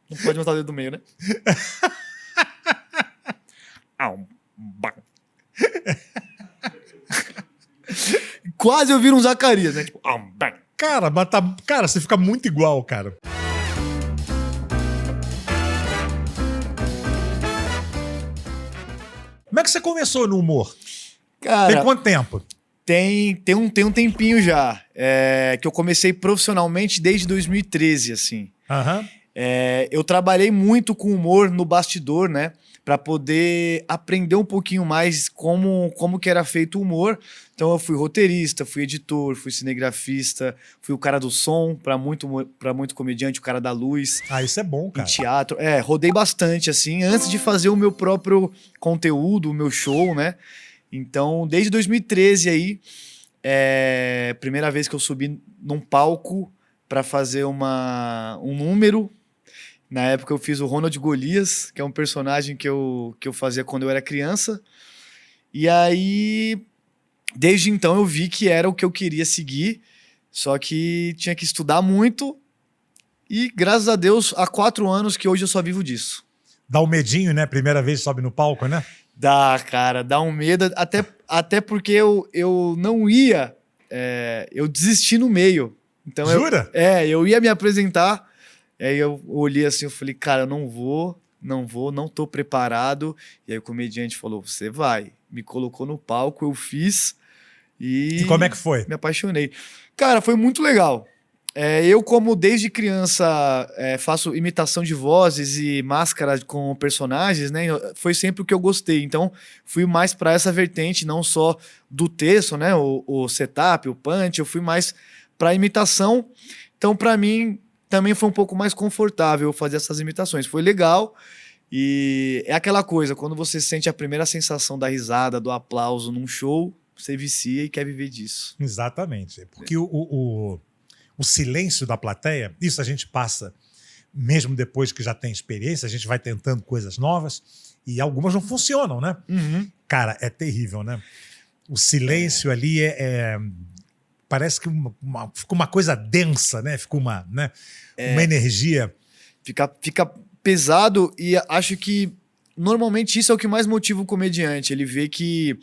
Não pode botar o dedo do meio, né? Bam. Quase eu viro um Zacarias, né? Tipo, bam. Cara, mas cara, você fica muito igual, cara. Como é que você começou no humor? Cara, Tem quanto tempo? Tem um tempinho já. Que eu comecei profissionalmente desde 2013, assim. Aham. Eu trabalhei muito com humor no bastidor, né? Pra poder aprender um pouquinho mais como que era feito o humor. Então eu fui roteirista, fui editor, fui cinegrafista, fui o cara do som pra muito comediante, o cara da luz. Ah, isso é bom, Em cara. teatro. Rodei bastante, assim, antes de fazer o meu próprio conteúdo, o meu show, né? Então, desde 2013 aí, primeira vez que eu subi num palco pra fazer um número. Na época eu fiz o Ronald Golias, que é um personagem que eu fazia quando eu era criança. E aí, desde então eu vi que era o que eu queria seguir, só que tinha que estudar muito. E graças a Deus, há 4 anos que hoje eu só vivo disso. Dá um medinho, né? Primeira vez que sobe no palco, né? Dá, cara, dá um medo. Até porque eu não ia, eu desisti no meio. Então Jura? eu ia me apresentar. Aí eu olhei assim, eu falei, cara, eu não tô preparado. E aí o comediante falou, você vai. Me colocou no palco, eu fiz E como é que foi? me apaixonei. Cara, foi muito legal. Eu, como desde criança faço imitação de vozes e máscara com personagens, né? Foi sempre o que eu gostei. Então, fui mais para essa vertente, não só do texto, né? O setup, o punch, eu fui mais para imitação. Então, para mim, também foi um pouco mais confortável fazer essas imitações. Foi legal. E é aquela coisa, quando você sente a primeira sensação da risada, do aplauso num show, você vicia e quer viver disso. Exatamente. Porque o silêncio da plateia, isso a gente passa, mesmo depois que já tem experiência, a gente vai tentando coisas novas e algumas não funcionam, né? Uhum. Cara, é terrível, né? O silêncio ali parece que fica uma coisa densa, né? Fica uma energia. Fica pesado e acho que normalmente isso é o que mais motiva o comediante. Ele vê que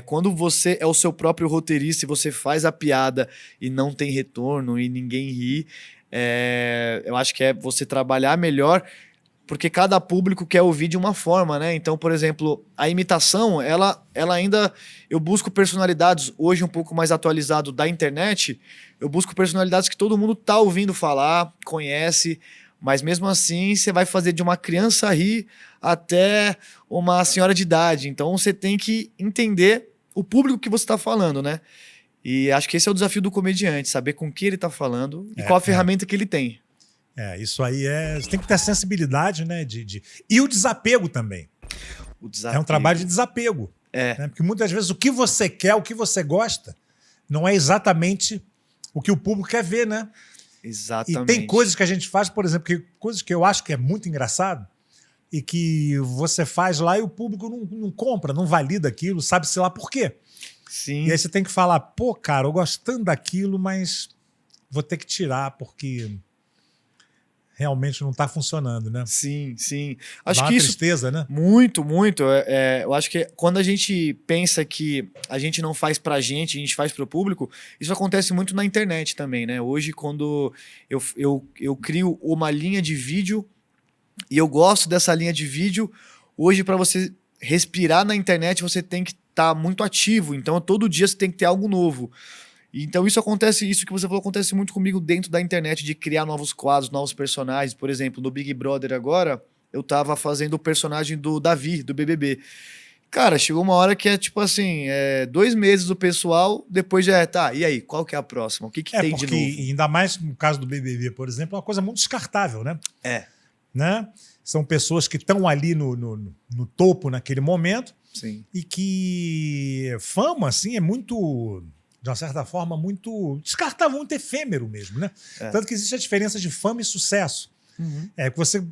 quando você é o seu próprio roteirista e você faz a piada e não tem retorno e ninguém ri, eu acho que é você trabalhar melhor, porque cada público quer ouvir de uma forma, né? Então, por exemplo, a imitação, ela ainda... Eu busco personalidades, hoje um pouco mais atualizado da internet, eu busco personalidades que todo mundo tá ouvindo falar, conhece, mas mesmo assim você vai fazer de uma criança rir até uma senhora de idade. Então você tem que entender o público que você está falando, né? E acho que esse é o desafio do comediante, saber com que ele está falando e qual a ferramenta que ele tem. Isso aí você tem que ter sensibilidade, né? E o desapego também. O desapego. É um trabalho de desapego. Né? Porque muitas vezes o que você quer, o que você gosta, não é exatamente o que o público quer ver, né? Exatamente. E tem coisas que a gente faz, por exemplo, coisas que eu acho que é muito engraçado e que você faz lá e o público não compra, não valida aquilo, sabe-se lá por quê. Sim. E aí você tem que falar, pô, cara, eu gosto tanto daquilo, mas vou ter que tirar porque realmente não está funcionando, né? Sim. Acho que isso... tristeza, né? Muito. Eu acho que quando a gente pensa que a gente não faz pra gente, a gente faz pro público, isso acontece muito na internet também, né? Hoje, quando eu crio uma linha de vídeo e eu gosto dessa linha de vídeo, hoje para você respirar na internet, você tem que estar muito ativo. Então, todo dia você tem que ter algo novo. Então isso que você falou acontece muito comigo dentro da internet, de criar novos quadros, novos personagens. Por exemplo, no Big Brother agora, eu tava fazendo o personagem do Davi, do BBB. Cara, chegou uma hora que é tipo assim, 2 meses do pessoal, depois já tá, e aí, qual que é a próxima? O que tem de novo? Ainda mais no caso do BBB, por exemplo, é uma coisa muito descartável, né? Né? São pessoas que estão ali no topo naquele momento. Sim. E que fama, assim, é muito... de uma certa forma, muito descartável, muito efêmero mesmo, né? Tanto que existe a diferença de fama e sucesso. Uhum. Que você,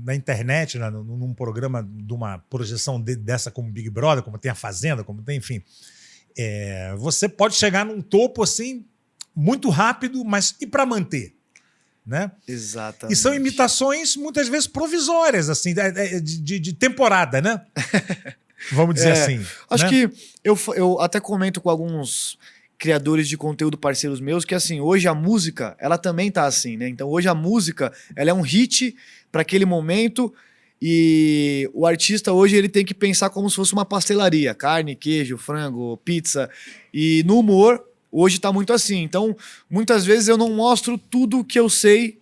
na internet, né, num programa de uma projeção dessa como Big Brother, como tem a Fazenda, como tem, enfim, você pode chegar num topo, assim, muito rápido, mas e para manter? né? Exatamente. E são imitações, muitas vezes, provisórias, assim, de temporada, né? Vamos dizer assim. Acho né? que eu até comento com alguns criadores de conteúdo parceiros meus que, assim, hoje a música, ela também tá assim, né? Então, hoje a música, ela é um hit para aquele momento e o artista hoje ele tem que pensar como se fosse uma pastelaria, carne, queijo, frango, pizza. E no humor, hoje tá muito assim. Então, muitas vezes eu não mostro tudo que eu sei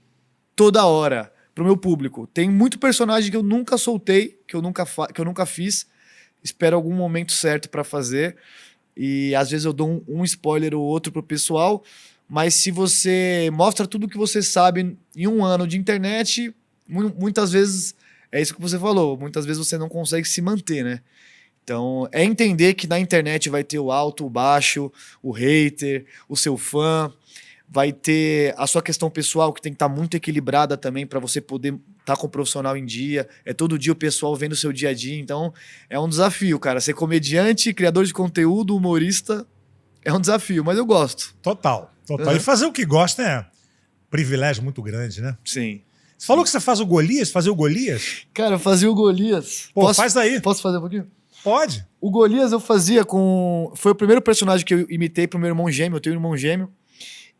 toda hora pro meu público. Tem muito personagem que eu nunca soltei, que eu nunca fiz. Espero algum momento certo para fazer. E às vezes eu dou um spoiler ou outro pro pessoal. Mas se você mostra tudo que você sabe em um ano de internet, muitas vezes é isso que você falou. Muitas vezes você não consegue se manter, né? Então, é entender que na internet vai ter o alto, o baixo, o hater, o seu fã, vai ter a sua questão pessoal que tem que estar muito equilibrada também para você poder estar com o profissional em dia. É todo dia o pessoal vendo o seu dia a dia, então é um desafio, cara. Ser comediante, criador de conteúdo, humorista, é um desafio, mas eu gosto. Total. Uhum. E fazer o que gosta é um privilégio muito grande, né? Sim. Você falou que você faz o Golias, fazer o Golias? Cara, eu fazia o Golias. Pô, faz aí. Posso fazer um pouquinho? Pode. O Golias eu fazia com... Foi o primeiro personagem que eu imitei pro meu irmão gêmeo. Eu tenho um irmão gêmeo.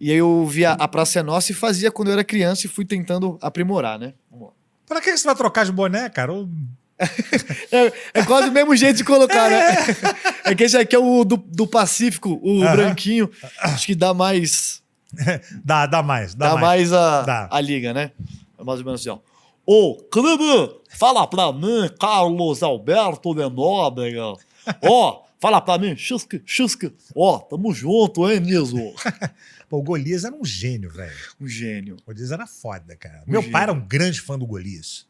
E aí eu via A Praça é Nossa e fazia quando eu era criança e fui tentando aprimorar, né? Vamos lá. Pra que você vai trocar de boné, cara? É quase o mesmo jeito de colocar, né? É que esse aqui é o do Pacífico, o branquinho. Acho que dá mais... Dá mais. Dá mais Dá. a liga, né? É mais ou menos assim, ó. Ô, Clima, fala pra mim, Carlos Alberto de Nóbrega. Ó, fala pra mim, Xusque. Ó, tamo junto, hein, Niso? Pô, o Golias era um gênio, velho. Um gênio. O Golias era foda, cara. Meu pai era um grande fã do Golias.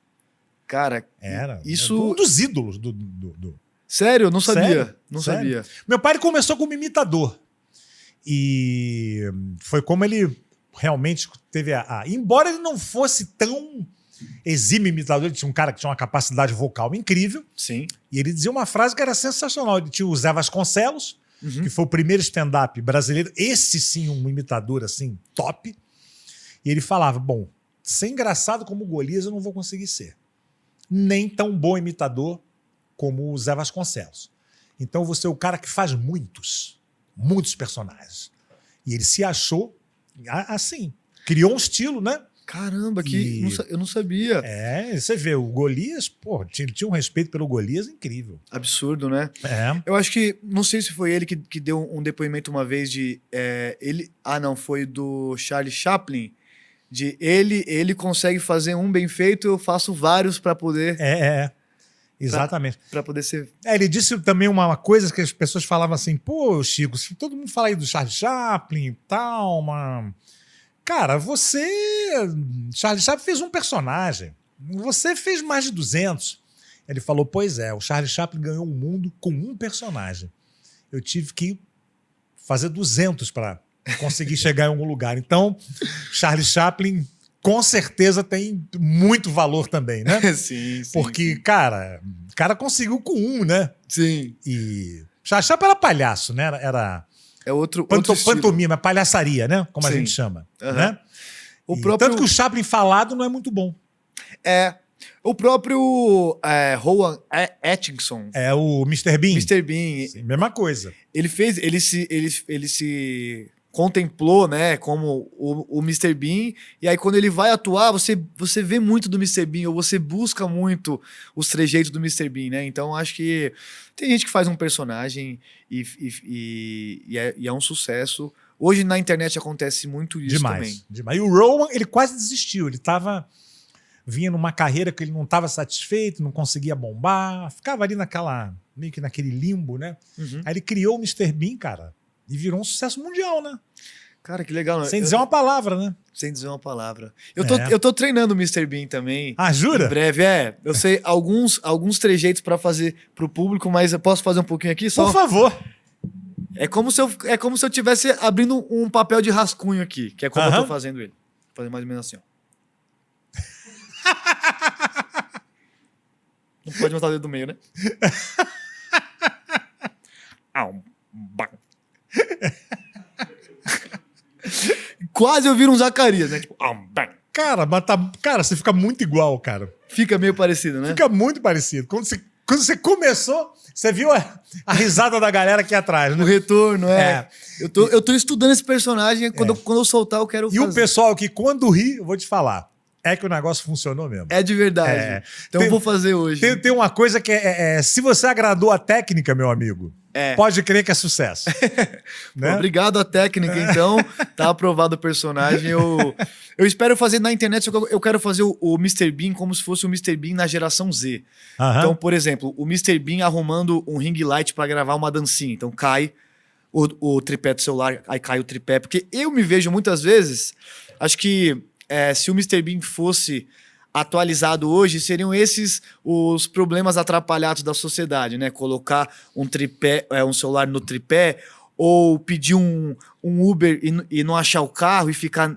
Cara, Era. isso... Um dos ídolos do... Sério? Não sabia. Sério? Não Sério? sabia. Meu pai começou como imitador. E foi como ele realmente teve Embora ele não fosse tão exímio imitador, ele tinha um cara que tinha uma capacidade vocal incrível. Sim. E ele dizia uma frase que era sensacional. Ele tinha o Zé Vasconcelos, que foi o primeiro stand-up brasileiro. Esse sim, um imitador assim, top. E ele falava, bom, ser engraçado como o Golias eu não vou conseguir ser. Nem tão bom imitador como o Zé Vasconcelos. Então você é o cara que faz muitos personagens. E ele se achou assim. Criou um estilo, né? Caramba, eu não sabia. É, você vê, o Golias, pô, tinha um respeito pelo Golias incrível. Absurdo, né? É. Eu acho que, não sei se foi ele que deu um depoimento uma vez de... não, foi do Charlie Chaplin. De ele consegue fazer um bem feito, eu faço vários para poder... Exatamente. Para poder ser... Ele disse também uma coisa que as pessoas falavam assim, pô, Chico, se todo mundo fala aí do Charlie Chaplin e tal, mano... Cara, Charlie Chaplin fez um personagem. Você fez mais de 200. Ele falou, pois é, o Charlie Chaplin ganhou o mundo com um personagem. Eu tive que fazer 200 para conseguir chegar em algum lugar. Então, Charlie Chaplin com certeza tem muito valor também, né? Sim. Porque, cara, o cara conseguiu com um, né? Sim. E Charlie Chaplin era palhaço, né? Era outro pantomima, palhaçaria, né? Como a gente chama. Né? Tanto que o Chaplin falado não é muito bom. O próprio Rowan Atkinson. É o Mr. Bean. Mr. Bean. Sim, mesma coisa. Ele se contemplou, né, como o Mr. Bean, e aí quando ele vai atuar, você vê muito do Mr. Bean, ou você busca muito os trejeitos do Mr. Bean, né? Então acho que tem gente que faz um personagem e é um sucesso. Hoje na internet acontece muito isso também. Demais. E o Rowan, ele quase desistiu. Ele vinha numa carreira que ele não estava satisfeito, não conseguia bombar, ficava ali meio que naquele limbo, né? Aí ele criou o Mr. Bean, cara, e virou um sucesso mundial, né? Cara, que legal. Sem dizer uma palavra, né? Sem dizer uma palavra. Eu tô treinando o Mr. Bean também. Ah, jura? Em breve, eu sei alguns trejeitos pra fazer pro público, mas eu posso fazer um pouquinho aqui só? Por favor. É como se eu estivesse abrindo um papel de rascunho aqui, que é como eu tô fazendo ele. Vou fazer mais ou menos assim, ó. Não pode botar o dedo do meio, né? Quase eu viro um Zacarias, né? Tipo, Cara, cara, você fica muito igual, cara. Fica meio parecido, né? Fica muito parecido. Quando você começou, você viu a risada da galera aqui atrás, né? O retorno, Eu tô estudando esse personagem, quando eu soltar eu quero E fazer. o pessoal que quando ri, eu vou te falar, é que o negócio funcionou mesmo. É de verdade. Então eu vou fazer hoje. Tem uma coisa que se você agradou a técnica, meu amigo, pode crer que é sucesso. Né? Obrigado à técnica, então. Tá aprovado o personagem. Eu espero fazer na internet, eu quero fazer o Mr. Bean como se fosse o Mr. Bean na geração Z. Então, por exemplo, o Mr. Bean arrumando um ring light para gravar uma dancinha. Então cai o tripé do celular, aí cai o tripé. Porque eu me vejo muitas vezes, acho que se o Mr. Bean fosse atualizado hoje, seriam esses os problemas atrapalhados da sociedade, né? Colocar um tripé, um celular no tripé, ou pedir um Uber e não achar o carro e ficar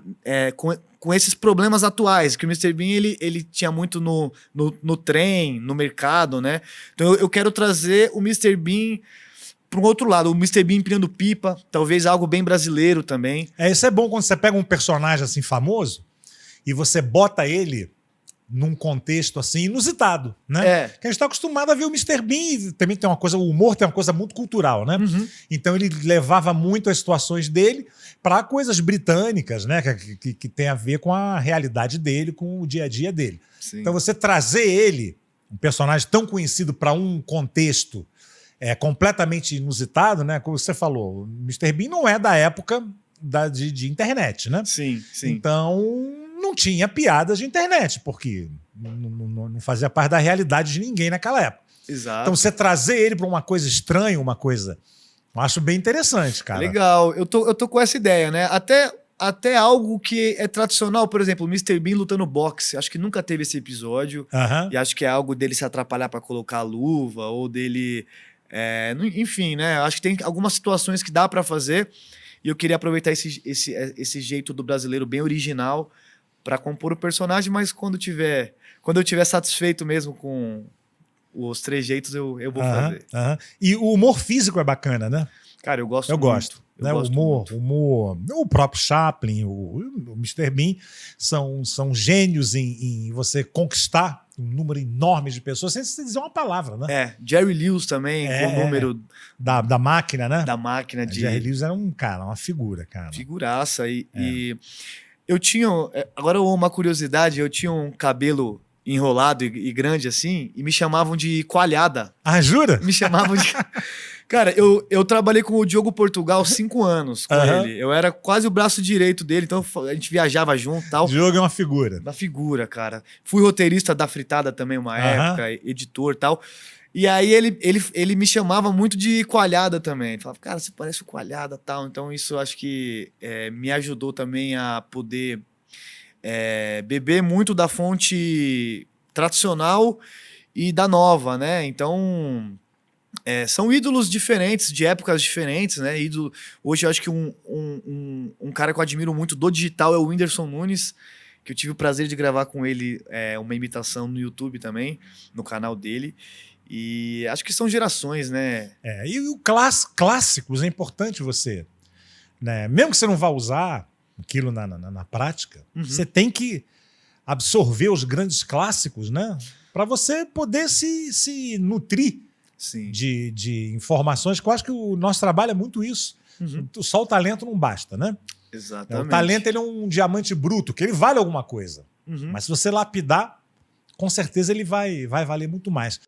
com esses problemas atuais, que o Mr. Bean ele tinha muito no trem, no mercado, né? Então eu quero trazer o Mr. Bean para um outro lado, o Mr. Bean empinando pipa, talvez algo bem brasileiro também. Isso é bom quando você pega um personagem assim famoso e você bota ele num contexto assim inusitado, né? Que a gente está acostumado a ver o Mr. Bean, também tem uma coisa, o humor tem uma coisa muito cultural, né? Então ele levava muito as situações dele para coisas britânicas, né? Que tem a ver com a realidade dele, com o dia a dia dele. Sim. Então você trazer ele, um personagem tão conhecido, para um contexto completamente inusitado, né? Como você falou, o Mr. Bean não é da época de internet, né? Sim, sim. Então não tinha piadas de internet, porque não fazia parte da realidade de ninguém naquela época. Exato. Então você trazer ele para uma coisa estranha, uma coisa... Eu acho bem interessante, cara. Legal. Eu tô com essa ideia, né? Até algo que é tradicional, por exemplo, o Mr. Bean lutando boxe. Acho que nunca teve esse episódio. E acho que é algo dele se atrapalhar para colocar a luva, ou dele... enfim, né? Acho que tem algumas situações que dá para fazer. E eu queria aproveitar esse jeito do brasileiro bem original para compor o personagem, mas quando eu tiver satisfeito mesmo com os trejeitos, eu vou fazer. E o humor físico é bacana, né? Cara, eu gosto muito. Eu gosto. Eu gosto muito. Humor, o próprio Chaplin, o Mr. Bean, são gênios em você conquistar um número enorme de pessoas, sem você dizer uma palavra, né? Jerry Lewis também, com o número... Da máquina, né? Da máquina de... Jerry Lewis era uma figura, cara. Figuraça. E eu tinha... Agora uma curiosidade, eu tinha um cabelo enrolado e grande assim, e me chamavam de coalhada. Ah, jura? Me chamavam de... Cara, eu trabalhei com o Diogo Portugal 5 anos com ele. Eu era quase o braço direito dele, então a gente viajava junto e tal. O Diogo é uma figura. Uma figura, cara. Fui roteirista da Fritada também uma época, editor e tal. E aí ele me chamava muito de coalhada também. Ele falava, cara, você parece o coalhada e tal. Então isso acho que me ajudou também a poder beber muito da fonte tradicional e da nova, né? Então... são ídolos diferentes, de épocas diferentes, né? Hoje eu acho que um cara que eu admiro muito do digital é o Whindersson Nunes, que eu tive o prazer de gravar com ele uma imitação no YouTube também, no canal dele. E acho que são gerações, né? E o clássicos é importante você, né? Mesmo que você não vá usar aquilo na prática, você tem que absorver os grandes clássicos, né? Para você poder se nutrir. Sim. De informações, que eu acho que o nosso trabalho é muito isso. Só o talento não basta, né? Exatamente. O talento ele é um diamante bruto, que ele vale alguma coisa. Mas se você lapidar, com certeza ele vai valer muito mais.